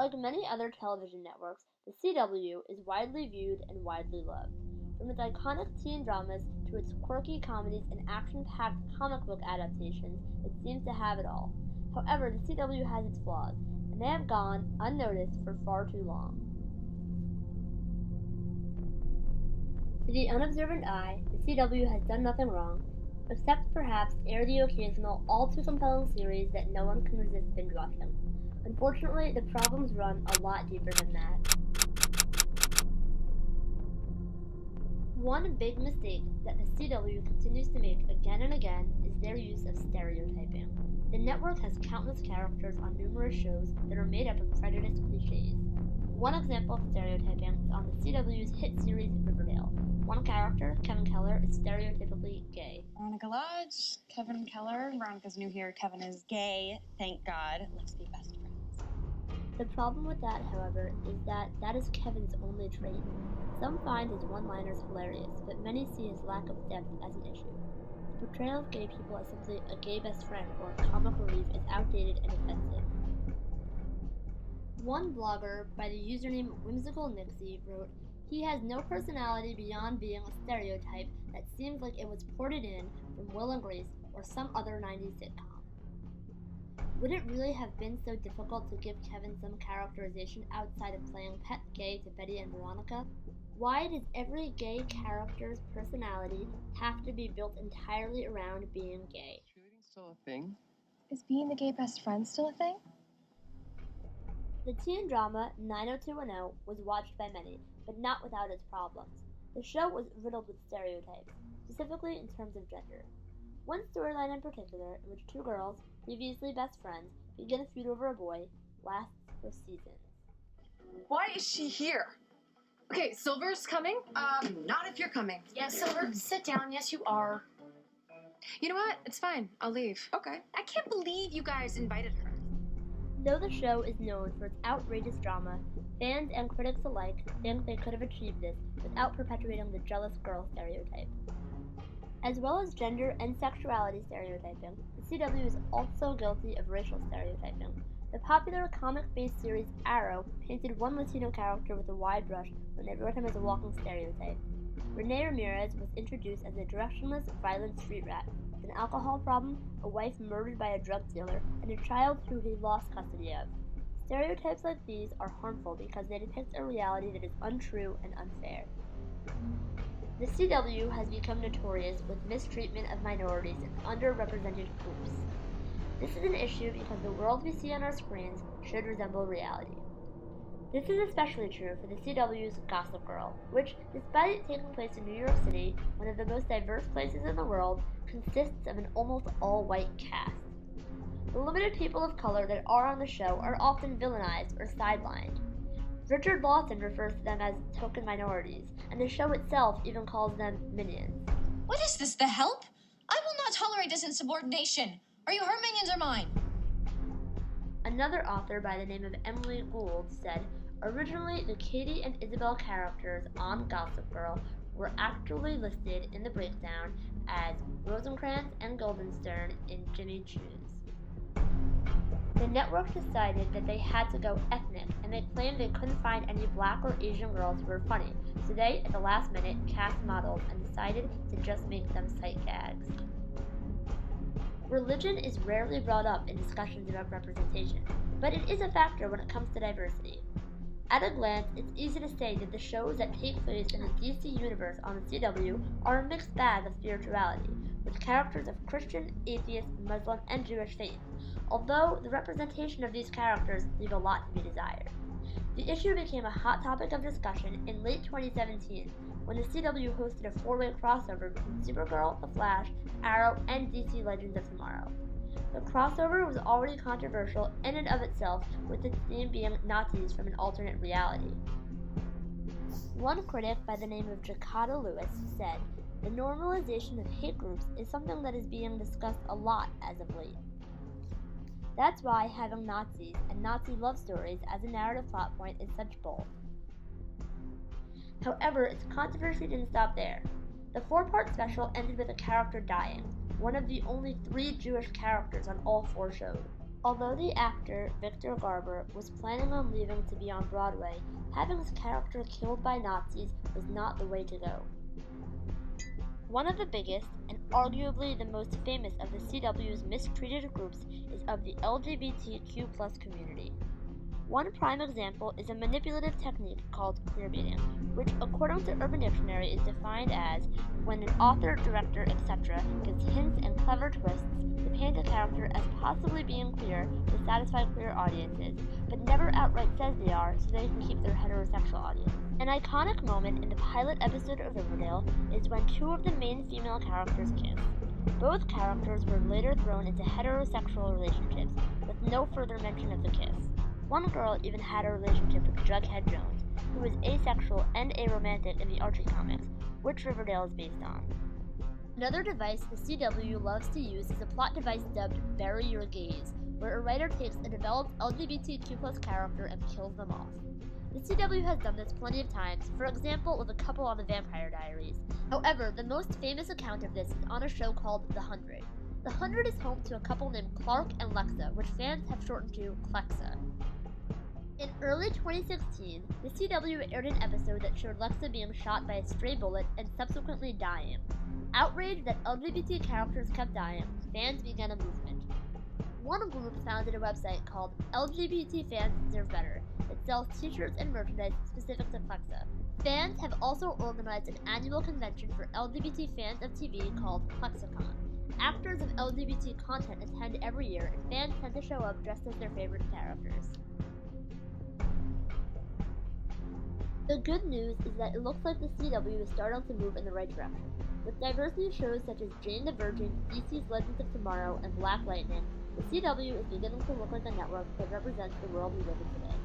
Like many other television networks, the CW is widely viewed and widely loved. From its iconic teen dramas to its quirky comedies and action-packed comic book adaptations, it seems to have it all. However, the CW has its flaws, and they have gone unnoticed for far too long. To the unobservant eye, the CW has done nothing wrong, except perhaps air the occasional all-too-compelling series that no one can resist binge-watching. Unfortunately, the problems run a lot deeper than that. One big mistake that the CW continues to make again and again is their use of stereotyping. The network has countless characters on numerous shows that are made up of prejudiced cliches. One example of stereotyping is on the CW's hit series Riverdale. One character, Kevin Keller, is stereotypically gay. Veronica Lodge, Kevin Keller. Veronica's new here. Kevin is gay, thank God. Let's be best friends. The problem with that, however, is that is Kevin's only trait. Some find his one-liners hilarious, but many see his lack of depth as an issue. The portrayal of gay people as simply a gay best friend or comic relief is outdated and offensive. One blogger by the username Whimsical Nixie wrote, "He has no personality beyond being a stereotype that seems like it was ported in from Will and Grace or some other 90s sitcom." Would it really have been so difficult to give Kevin some characterization outside of playing pet gay to Betty and Veronica? Why does every gay character's personality have to be built entirely around being gay? Cheerleading's still a thing. Is being the gay best friend still a thing? The teen drama 90210 was watched by many, but not without its problems. The show was riddled with stereotypes, specifically in terms of gender. One storyline in particular, in which two girls, previously best friends, begin a feud over a boy, lasts for seasons. Why is she here? Okay, Silver's coming? Not if you're coming. Yes, Silver, sit down. Yes, you are. You know what? It's fine. I'll leave. Okay. I can't believe you guys invited her. Though the show is known for its outrageous drama, fans and critics alike think they could have achieved this without perpetuating the jealous girl stereotype. As well as gender and sexuality stereotyping, the CW is also guilty of racial stereotyping. The popular comic-based series Arrow painted one Latino character with a wide brush when they wrote him as a walking stereotype. Renee Ramirez was introduced as a directionless, violent street rat with an alcohol problem, a wife murdered by a drug dealer, and a child who he lost custody of. Stereotypes like these are harmful because they depict a reality that is untrue and unfair. The CW has become notorious with mistreatment of minorities and underrepresented groups. This is an issue because the world we see on our screens should resemble reality. This is especially true for the CW's Gossip Girl, which, despite it taking place in New York City, one of the most diverse places in the world, consists of an almost all-white cast. The limited people of color that are on the show are often villainized or sidelined. Richard Lawson refers to them as token minorities, and the show itself even calls them minions. What is this, the help? I will not tolerate this insubordination. Are you her minions or mine? Another author by the name of Emily Gould said, originally the Katie and Isabel characters on Gossip Girl were actually listed in the breakdown as Rosencrantz and Guildenstern in Jimmy Choo's. The network decided that they had to go ethnic, and they claimed they couldn't find any black or Asian girls who were funny, so they, at the last minute, cast models and decided to just make them sight gags. Religion is rarely brought up in discussions about representation, but it is a factor when it comes to diversity. At a glance, it's easy to say that the shows that take place in the DC universe on the CW are a mixed bag of spirituality, with characters of Christian, atheist, Muslim, and Jewish faith, although the representation of these characters leave a lot to be desired. The issue became a hot topic of discussion in late 2017 when the CW hosted a four-way crossover between Supergirl, The Flash, Arrow, and DC Legends of Tomorrow. The crossover was already controversial in and of itself, with its theme being Nazis from an alternate reality. One critic by the name of Jakada Lewis said, "The normalization of hate groups is something that is being discussed a lot as of late. That's why having Nazis and Nazi love stories as a narrative plot point is such bold." However, its controversy didn't stop there. The four-part special ended with a character dying, one of the only 3 Jewish characters on all 4 shows. Although the actor Victor Garber was planning on leaving to be on Broadway, having his character killed by Nazis was not the way to go. One of the biggest, and arguably the most famous of the CW's mistreated groups is of the LGBTQ+ community. One prime example is a manipulative technique called queerbaiting, which according to Urban Dictionary is defined as when an author, director, etc. gives hints and clever twists to paint a character as possibly being queer to satisfy queer audiences, but never outright says they are so they can keep their heterosexual audience. An iconic moment in the pilot episode of Riverdale is when two of the main female characters kiss. Both characters were later thrown into heterosexual relationships, with no further mention of the kiss. One girl even had a relationship with Jughead Jones, who was asexual and aromantic in the Archie comics, which Riverdale is based on. Another device the CW loves to use is a plot device dubbed Bury Your Gays, where a writer takes a developed LGBTQ+ character and kills them off. The CW has done this plenty of times, for example with a couple on the Vampire Diaries. However, the most famous account of this is on a show called The 100. The 100 is home to a couple named Clark and Lexa, which fans have shortened to Clexa. In early 2016, the CW aired an episode that showed Lexa being shot by a stray bullet and subsequently dying. Outraged that LGBT characters kept dying, fans began a movement. One group founded a website called LGBT Fans Deserve Better that sells t-shirts and merchandise specific to Clexa. Fans have also organized an annual convention for LGBT fans of TV called ClexaCon. Actors of LGBT content attend every year, and fans tend to show up dressed as their favorite characters. The good news is that it looks like the CW is starting to move in the right direction. With diversity shows such as Jane the Virgin, DC's Legends of Tomorrow, and Black Lightning, the CW is beginning to look like a network that represents the world we live in today.